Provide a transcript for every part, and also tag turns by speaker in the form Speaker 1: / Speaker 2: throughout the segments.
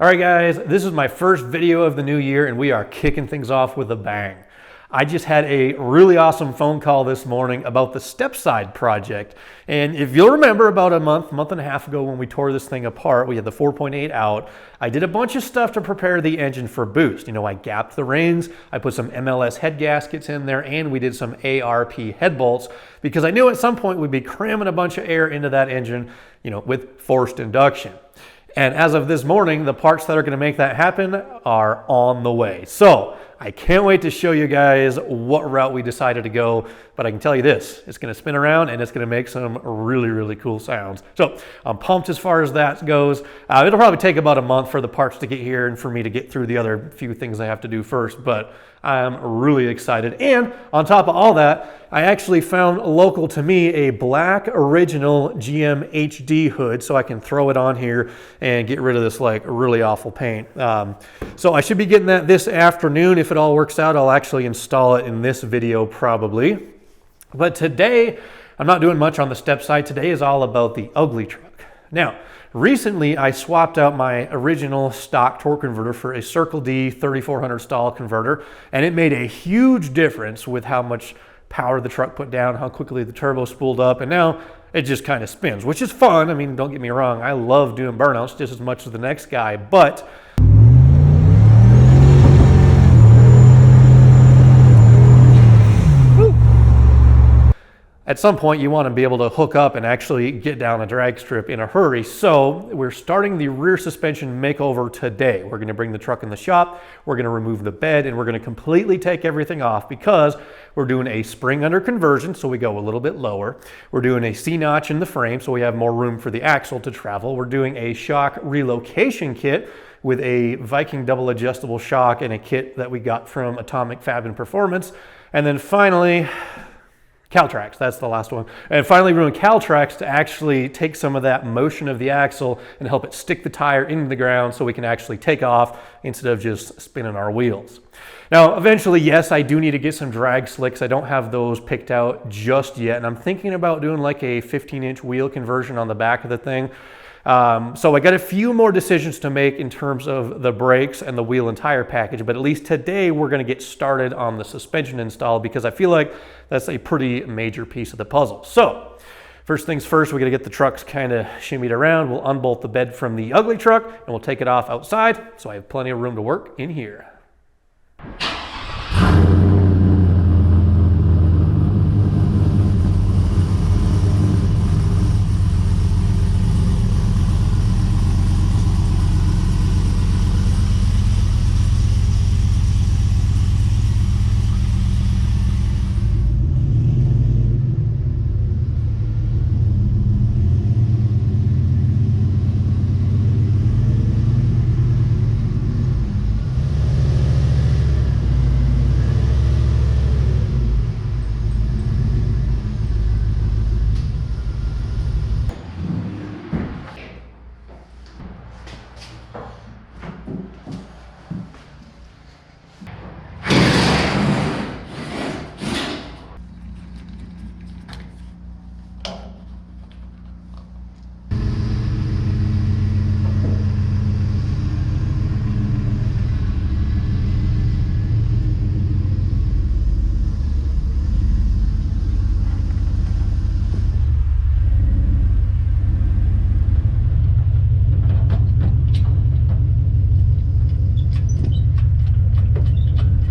Speaker 1: All right guys, this is my first video of the new year and we are kicking things off with a bang. I just had a really awesome phone call this morning about the Stepside project. And if you'll remember about a month and a half ago when we tore this thing apart, we had the 4.8 out. I did a bunch of stuff to prepare the engine for boost. You know, I gapped the rings, I put some MLS head gaskets in there, and we did some ARP head bolts because I knew at some point we'd be cramming a bunch of air into that engine, you know, with forced induction. And as of this morning, the parts that are going to make that happen are on the way. So I can't wait to show you guys what route we decided to go, but I can tell you this, it's going to spin around and it's going to make some really cool sounds. So I'm pumped as far as that goes. It'll probably take about a month for the parts to get here and for me to get through the other few things I have to do first, but I'm really excited. And on top of all that, I actually found local to me a black original GM HD hood so I can throw it on here and get rid of this like really awful paint. So I should be getting that this afternoon. If it all works out, I'll actually install it in this video probably. But today, I'm not doing much on the Stepside. Today is all about the UglyTruck. Now, recently I swapped out my original stock torque converter for a Circle D 3400 stall converter, and it made a huge difference with how much power the truck put down, how quickly the turbo spooled up, and now it just kind of spins, which is fun. I mean, don't get me wrong, I love doing burnouts just as much as the next guy, but at some point, you want to be able to hook up and actually get down a drag strip in a hurry. So we're starting the rear suspension makeover today. We're going to bring the truck in the shop, we're going to remove the bed, and we're going to completely take everything off because we're doing a spring under conversion, so we go a little bit lower. We're doing a C-notch in the frame, so we have more room for the axle to travel. We're doing a shock relocation kit with a Viking double adjustable shock and a kit that we got from Atomic Fab and Performance. And then finally, caltracs, that's the last one. And finally, we're doing caltracs to actually take some of that motion of the axle and help it stick the tire into the ground so we can actually take off instead of just spinning our wheels. Now, eventually, yes, I do need to get some drag slicks. I don't have those picked out just yet, and I'm thinking about doing like a 15-inch wheel conversion on the back of the thing. So I got a few more decisions to make in terms of the brakes and the wheel and tire package, but at least today we're going to get started on the suspension install because I feel like that's a pretty major piece of the puzzle. So first things first, we got to get the trucks kind of shimmied around. We'll unbolt the bed from the UglyTruck and we'll take it off outside so I have plenty of room to work in here.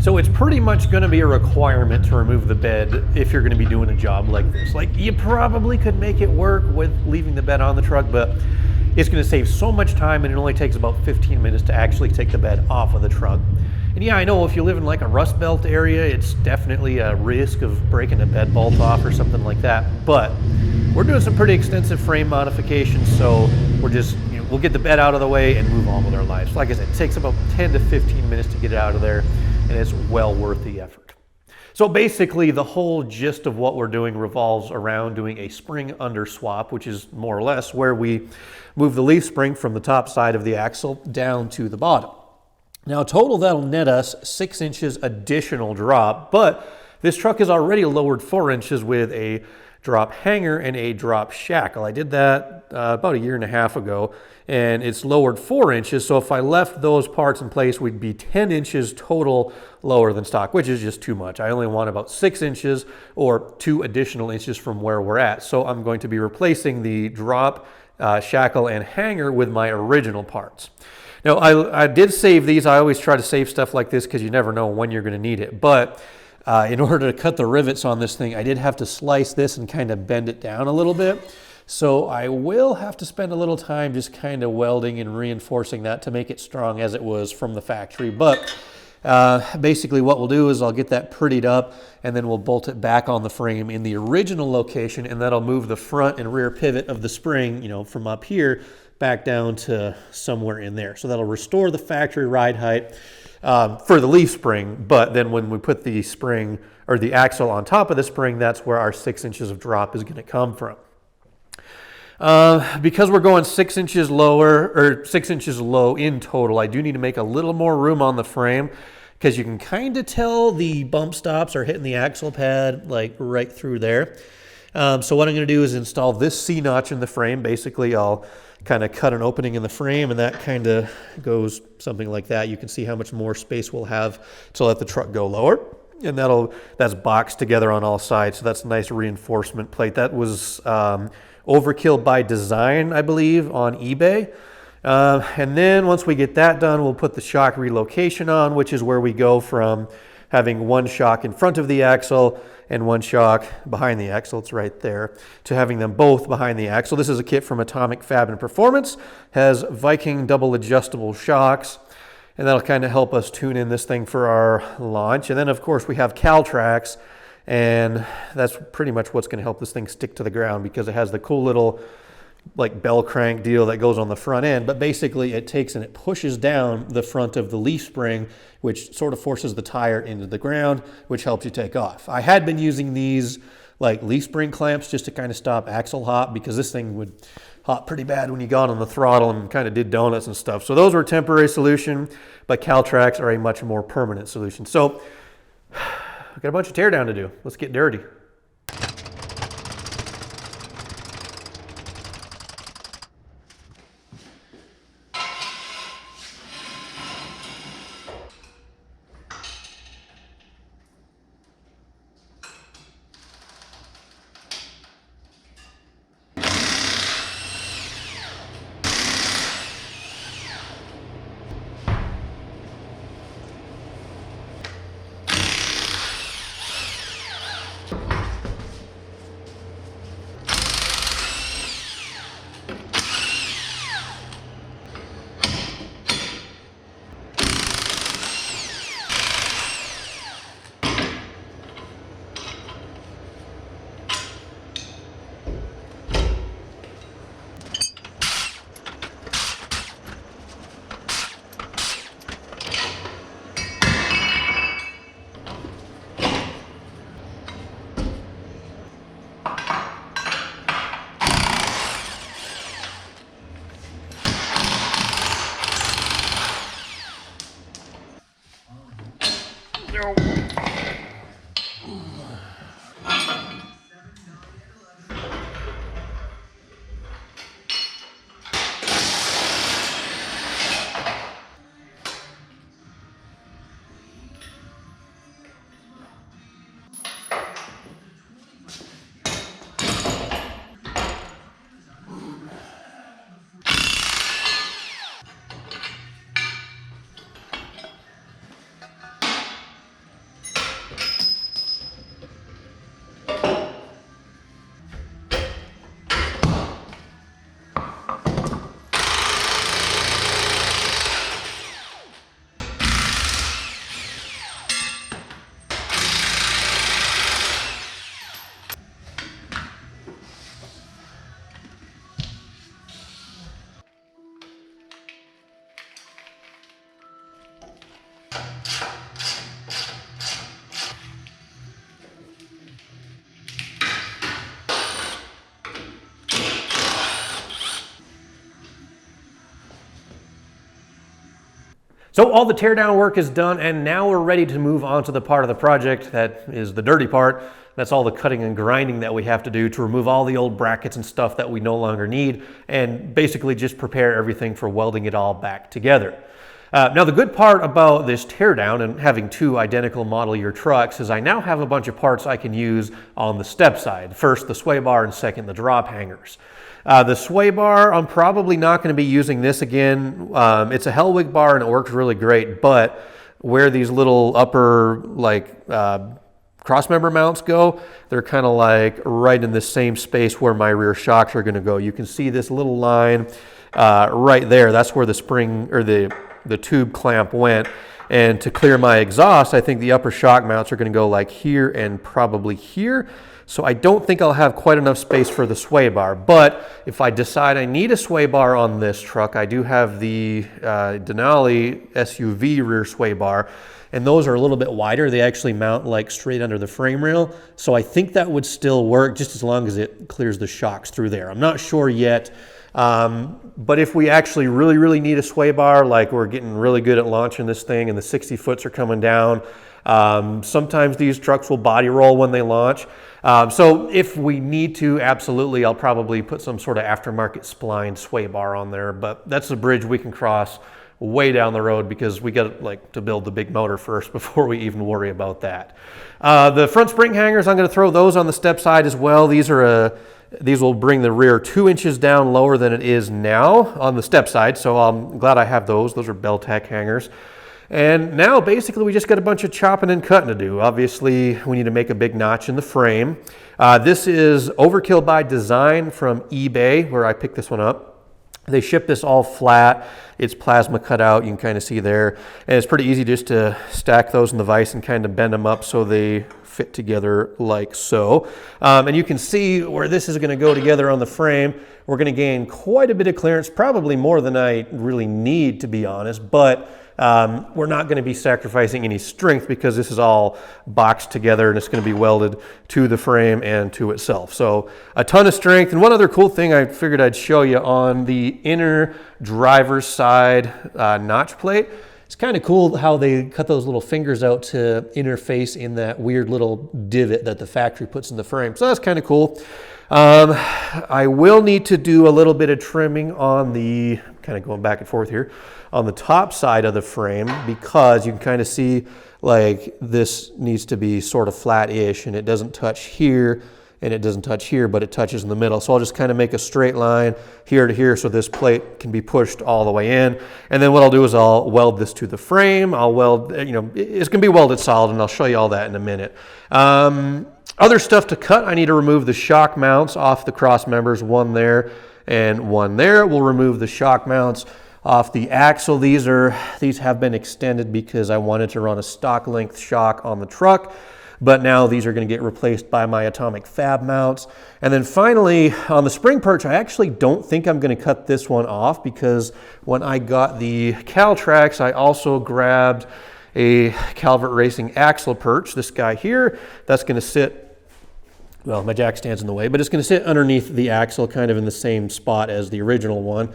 Speaker 1: So it's pretty much going to be a requirement to remove the bed if you're going to be doing a job like this. Like, you probably could make it work with leaving the bed on the truck, but it's going to save so much time and it only takes about 15 minutes to actually take the bed off of the truck. And yeah, I know if you live in like a rust belt area, it's definitely a risk of breaking a bed bolt off or something like that. But we're doing some pretty extensive frame modifications, so we're just, we'll get the bed out of the way and move on with our lives. Like I said, it takes about 10 to 15 minutes to get it out of there, and it's well worth the effort. So basically, the whole gist of what we're doing revolves around doing a spring under swap, which is more or less where we move the leaf spring from the top side of the axle down to the bottom. Now, total, that'll net us 6 inches additional drop, but this truck is already lowered 4 inches with a drop hanger and a drop shackle. I did that about 1.5 years ago, and it's lowered 4 inches. So if I left those parts in place, we'd be 10 inches total lower than stock, which is just too much. I only want about 6 inches or 2 additional inches from where we're at. So I'm going to be replacing the drop, shackle, and hanger with my original parts. Now, I did save these. I always try to save stuff like this because you never know when you're going to need it. But in order to cut the rivets on this thing, I did have to slice this and kind of bend it down a little bit. So I will have to spend a little time just kind of welding and reinforcing that to make it strong as it was from the factory. But basically what we'll do is I'll get that prettied up and then we'll bolt it back on the frame in the original location, and that'll move the front and rear pivot of the spring, you know, from up here back down to somewhere in there. So that'll restore the factory ride height for the leaf spring, but then when we put the spring or the axle on top of the spring, that's where our 6 inches of drop is going to come from. Because we're going 6 inches lower, or 6 inches low in total, I do need to make a little more room on the frame because you can kind of tell the bump stops are hitting the axle pad like right through there. So what I'm going to do is install this C-notch in the frame. Basically, I'll kind of cut an opening in the frame, and that kind of goes something like that. You can see how much more space we'll have to let the truck go lower. And that's boxed together on all sides, so that's a nice reinforcement plate. That was overkill by design, I believe, on eBay. And then once we get that done, we'll put the shock relocation on, which is where we go from having one shock in front of the axle and one shock behind the axle, it's right there, to having them both behind the axle. This is a kit from Atomic Fab and Performance, has Viking double adjustable shocks, and that'll kind of help us tune in this thing for our launch. And then of course we have caltracs, and that's pretty much what's going to help this thing stick to the ground because it has the cool little like bell crank deal that goes on the front end, but basically it takes and it pushes down the front of the leaf spring, which sort of forces the tire into the ground, which helps you take off. I had been using these like leaf spring clamps just to kind of stop axle hop because this thing would hop pretty bad when you got on the throttle and kind of did donuts and stuff. So those were a temporary solution, but caltracs are a much more permanent solution. So I've got a bunch of teardown to do. Let's get dirty. So all the teardown work is done, and now we're ready to move on to the part of the project that is the dirty part. That's all the cutting and grinding that we have to do to remove all the old brackets and stuff that we no longer need, and basically just prepare everything for welding it all back together. Now the good part about this teardown and having two identical model year trucks is I now have a bunch of parts I can use on the Stepside. First the sway bar, and second the drop hangers. The sway bar, I'm probably not going to be using this again. It's a Hellwig bar and it works really great, but where these little upper cross member mounts go, they're kind of like right in the same space where my rear shocks are going to go. You can see this little line right there. That's where the spring or the tube clamp went. And to clear my exhaust, I think the upper shock mounts are going to go like here and probably here. So I don't think I'll have quite enough space for the sway bar. But if I decide I need a sway bar on this truck, I do have the Denali SUV rear sway bar. And those are a little bit wider. They actually mount like straight under the frame rail. So I think that would still work just as long as it clears the shocks through there. I'm not sure yet. But if we actually really need a sway bar, like we're getting really good at launching this thing and the 60 foots are coming down, sometimes these trucks will body roll when they launch. So if we need to, absolutely, I'll probably put some sort of aftermarket spline sway bar on there, but that's a bridge we can cross way down the road because we got to build the big motor first before we even worry about that. The front spring hangers, I'm going to throw those on the Stepside as well. These will bring the rear 2 inches down lower than it is now on the Stepside, so I'm glad I have those. Those are Beltec hangers. And now basically we just got a bunch of chopping and cutting to do. Obviously we need to make a big notch in the frame. This is Overkill by Design from eBay, where I picked this one up. They ship this all flat. It's plasma cut out, you can kind of see there. And it's pretty easy just to stack those in the vise and kind of bend them up so they fit together like so. And you can see where this is going to go together on the frame. We're going to gain quite a bit of clearance, probably more than I really need, to be honest, but we're not going to be sacrificing any strength because this is all boxed together and it's going to be welded to the frame and to itself. So a ton of strength. And one other cool thing I figured I'd show you on the inner driver's side notch plate. It's kind of cool how they cut those little fingers out to interface in that weird little divot that the factory puts in the frame. So that's kind of cool. I will need to do a little bit of trimming on the, kind of going back and forth here, on the top side of the frame, because you can kind of see like this needs to be sort of flat-ish and it doesn't touch here and it doesn't touch here, but it touches in the middle. So I'll just kind of make a straight line here to here so this plate can be pushed all the way in. And then what I'll do is I'll weld this to the frame. I'll weld, it's going to be welded solid, and I'll show you all that in a minute. Other stuff to cut, I need to remove the shock mounts off the cross members, one there and one there. We'll remove the shock mounts off the axle. These have been extended because I wanted to run a stock length shock on the truck, but now these are going to get replaced by my atomic fab mounts. And then finally, on the spring perch, I actually don't think I'm going to cut this one off, because when I got the caltracs, I also grabbed a Calvert Racing axle perch, this guy here, that's going to sit, well, my jack stands in the way, but it's going to sit underneath the axle, kind of in the same spot as the original one.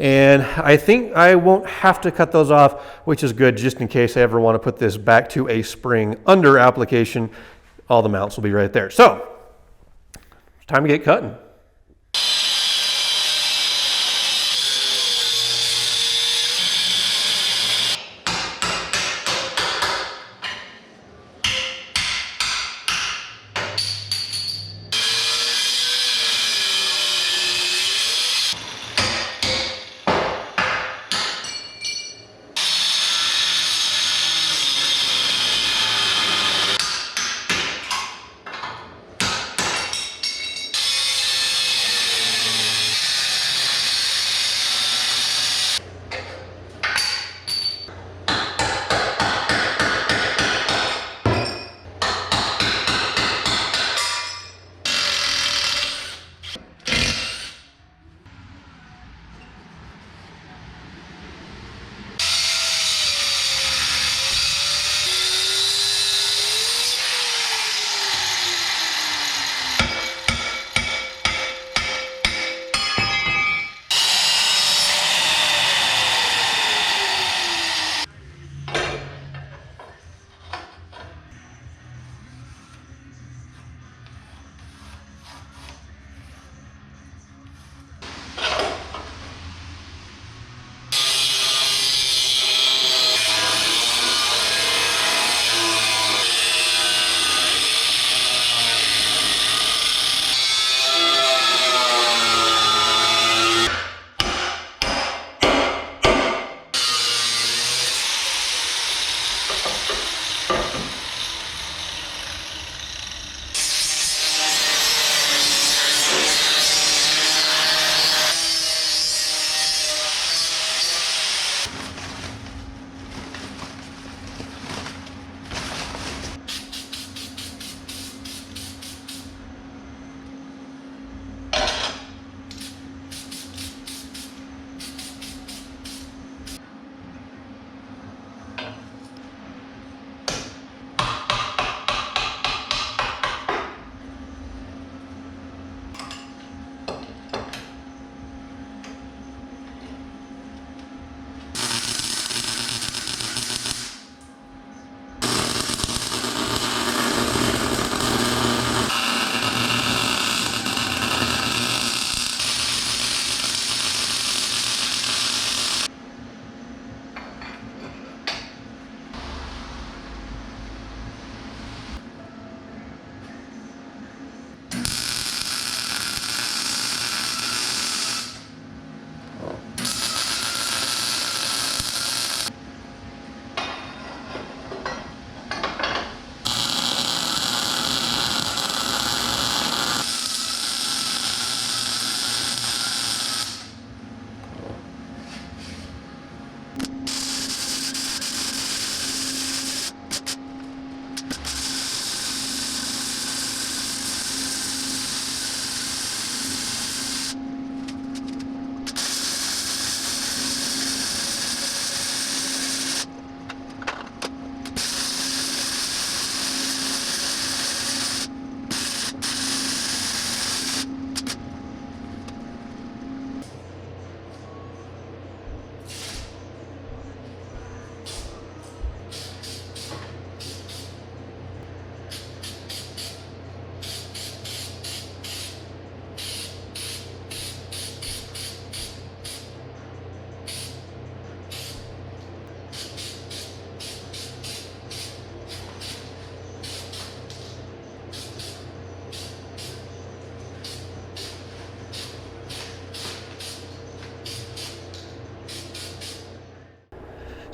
Speaker 1: And I think I won't have to cut those off, which is good, just in case I ever want to put this back to a spring under application. All the mounts will be right there. So, it's time to get cutting.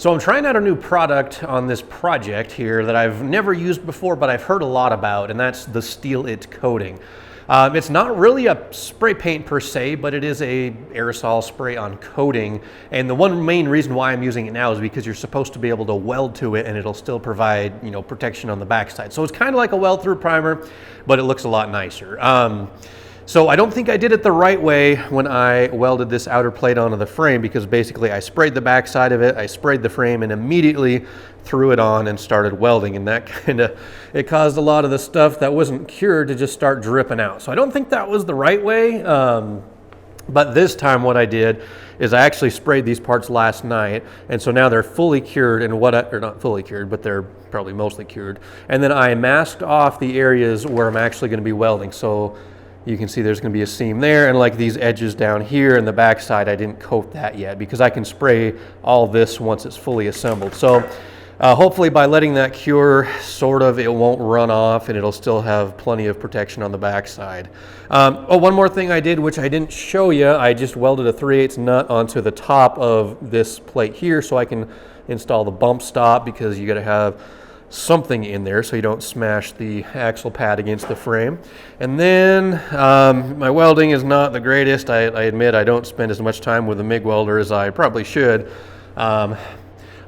Speaker 1: So I'm trying out a new product on this project here that I've never used before, but I've heard a lot about, and that's the Steal It coating. It's not really a spray paint per se, but it is a aerosol spray on coating. And the one main reason why I'm using it now is because you're supposed to be able to weld to it and it'll still provide, you know, protection on the backside. So it's kind of like a weld through primer, but it looks a lot nicer. So I don't think I did it the right way when I welded this outer plate onto the frame, because basically I sprayed the back side of it, I sprayed the frame, and immediately threw it on and started welding, and that it caused a lot of the stuff that wasn't cured to just start dripping out. So I don't think that was the right way, but this time what I did is I actually sprayed these parts last night, and so now they're fully cured, and or not fully cured, but they're probably mostly cured. And then I masked off the areas where I'm actually going to be welding. So you can see there's going to be a seam there, and like these edges down here in the back side, I didn't coat that yet because I can spray all this once it's fully assembled. So hopefully by letting that cure, sort of, it won't run off and it'll still have plenty of protection on the back side. Oh, one more thing I did, which I didn't show you, I just welded a 3/8 nut onto the top of this plate here so I can install the bump stop, because you got to have something in there so you don't smash the axle pad against the frame. And then my welding is not the greatest. I admit I don't spend as much time with a MIG welder as I probably should. I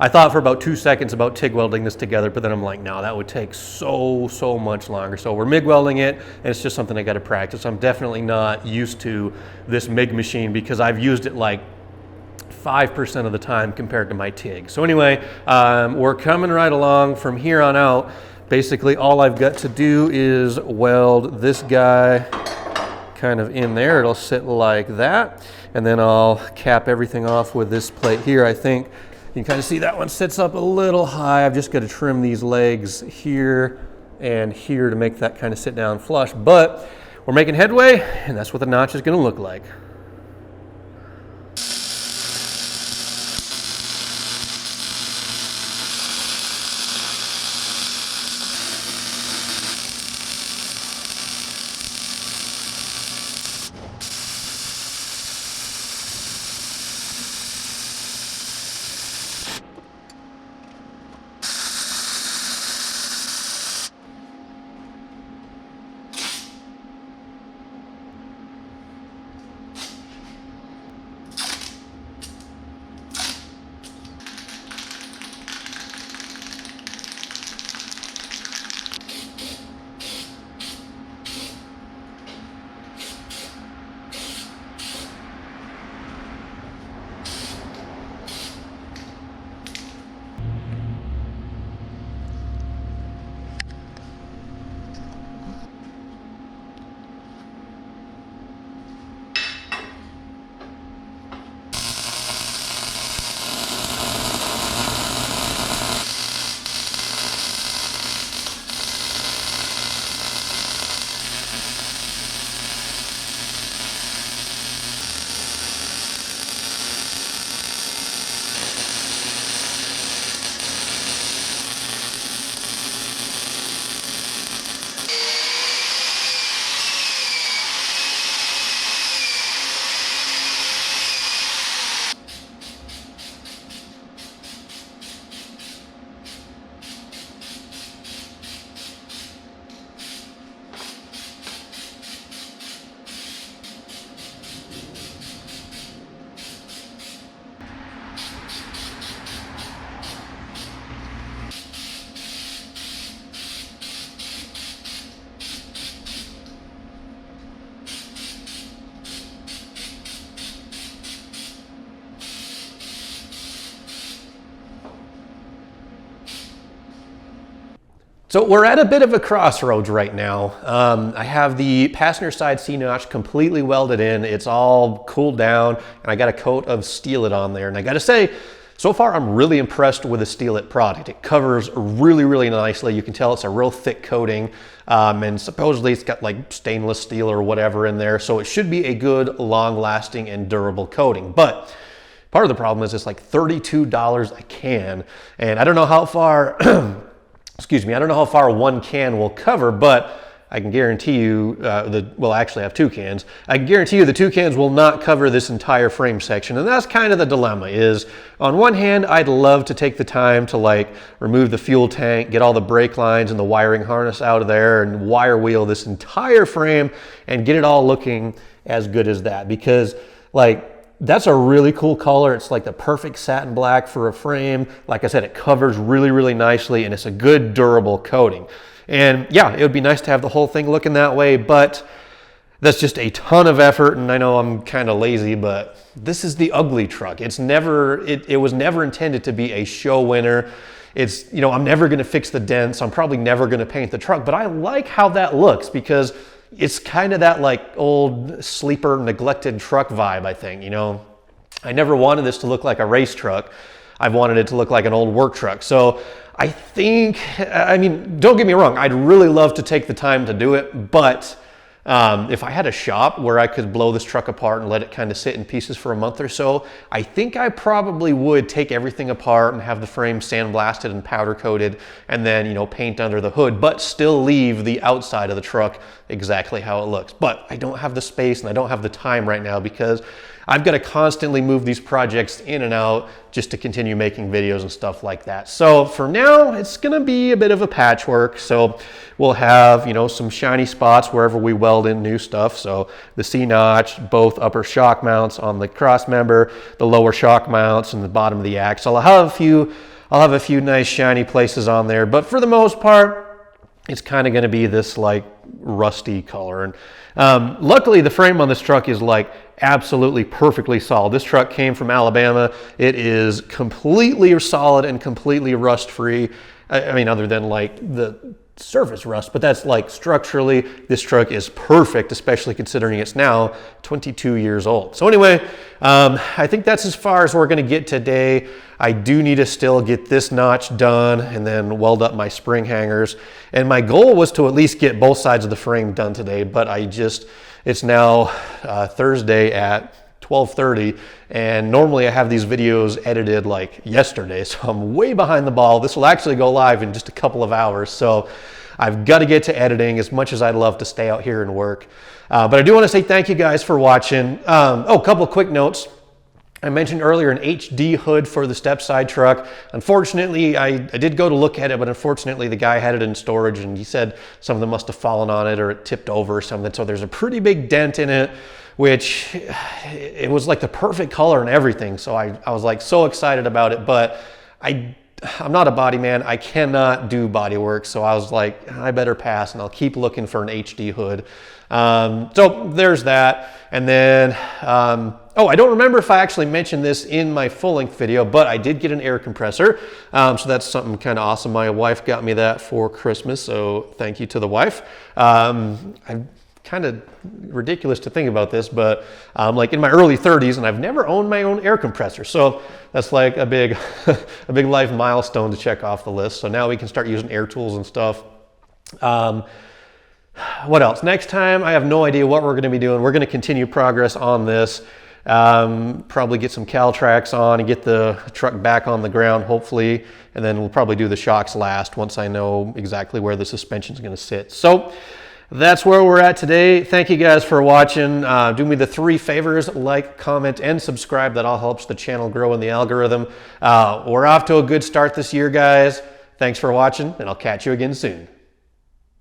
Speaker 1: thought for about 2 seconds about TIG welding this together, but then I'm like, no, that would take so much longer. So we're MIG welding it, and it's just something I got to practice. I'm definitely not used to this MIG machine because I've used it like 5% of the time compared to my TIG. So anyway, we're coming right along from here on out. Basically all I've got to do is weld this guy kind of in there. It'll sit like that, and then I'll cap everything off with this plate here. I think you can kind of see that one sits up a little high. I've just got to trim these legs here and here to make that kind of sit down flush, but we're making headway, and that's what the notch is going to look like. So we're at a bit of a crossroads right now. I have the passenger side C-notch completely welded in. It's all cooled down, and I got a coat of Steal It on there. And I gotta say, so far I'm really impressed with the Steal It product. It covers really nicely. You can tell it's a real thick coating, and supposedly it's got like stainless steel or whatever in there. So it should be a good, long-lasting and durable coating. But part of the problem is it's like $32 a can, and I don't know how far excuse me, I don't know how far one can will cover, but I can guarantee you, well, actually I have 2 cans. I can guarantee you the 2 cans will not cover this entire frame section. And that's kind of the dilemma is, on one hand, I'd love to take the time to like remove the fuel tank, get all the brake lines and the wiring harness out of there and wire wheel this entire frame and get it all looking as good as that, because like, that's a really cool color. It's like the perfect satin black for a frame. Like I said, it covers really, really nicely and it's a good durable coating. And yeah, it would be nice to have the whole thing looking that way, but that's just a ton of effort. And I know I'm kind of lazy, but this is the UglyTruck. It was never intended to be a show winner. It's, you know, I'm never going to fix the dents. I'm probably never going to paint the truck, but I like how that looks because it's kind of that like old sleeper neglected truck vibe, I think. You know, I never wanted this to look like a race truck. I've wanted it to look like an old work truck. So I think, I mean, don't get me wrong, I'd really love to take the time to do it, but if I had a shop where I could blow this truck apart and let it kind of sit in pieces for a month or so, I think I probably would take everything apart and have the frame sandblasted and powder coated and then, you know, paint under the hood, but still leave the outside of the truck exactly how it looks. But I don't have the space and I don't have the time right now because I've got to constantly move these projects in and out just to continue making videos and stuff like that. So for now, it's going to be a bit of a patchwork. So we'll have, you know, some shiny spots wherever we weld in new stuff. So the C-notch, both upper shock mounts on the cross member, the lower shock mounts and the bottom of the axle. I'll have a few nice shiny places on there, but for the most part, it's kind of going to be this like rusty color. And luckily the frame on this truck is like absolutely perfectly solid. This truck came from Alabama. It is completely solid and completely rust free. I mean, other than like the surface rust, but that's like structurally, this truck is perfect, especially considering it's now 22 years old. So anyway, I think that's as far as we're going to get today. I do need to still get this notch done and then weld up my spring hangers. And my goal was to at least get both sides of the frame done today, but it's now Thursday at 12:30, and normally I have these videos edited like yesterday, so I'm way behind the ball. This will actually go live in just a couple of hours, so I've got to get to editing as much as I'd love to stay out here and work. But I do want to say thank you guys for watching. A couple of quick notes. I mentioned earlier an HD hood for the Stepside truck. Unfortunately, I did go to look at it, but unfortunately the guy had it in storage and he said some of them must have fallen on it or it tipped over or something. So there's a pretty big dent in it, which it was like the perfect color and everything. So I was like so excited about it, but I'm not a body man. I cannot do body work. So I was like, I better pass and I'll keep looking for an HD hood. So there's that. And then, I don't remember if I actually mentioned this in my full-length video, but I did get an air compressor. So that's something kind of awesome. My wife got me that for Christmas, so thank you to the wife. I'm kind of ridiculous to think about this, but I'm like in my early 30s and I've never owned my own air compressor. So that's like a big life milestone to check off the list. So now we can start using air tools and stuff. What else? Next time, I have no idea what we're going to be doing. We're going to continue progress on this. Probably get some caltracs on and get the truck back on the ground, hopefully. And then we'll probably do the shocks last once I know exactly where the suspension is going to sit. So that's where we're at today. Thank you guys for watching. Do me the 3 favors: like, comment, and subscribe. That all helps the channel grow in the algorithm. We're off to a good start this year, guys. Thanks for watching, and I'll catch you again soon.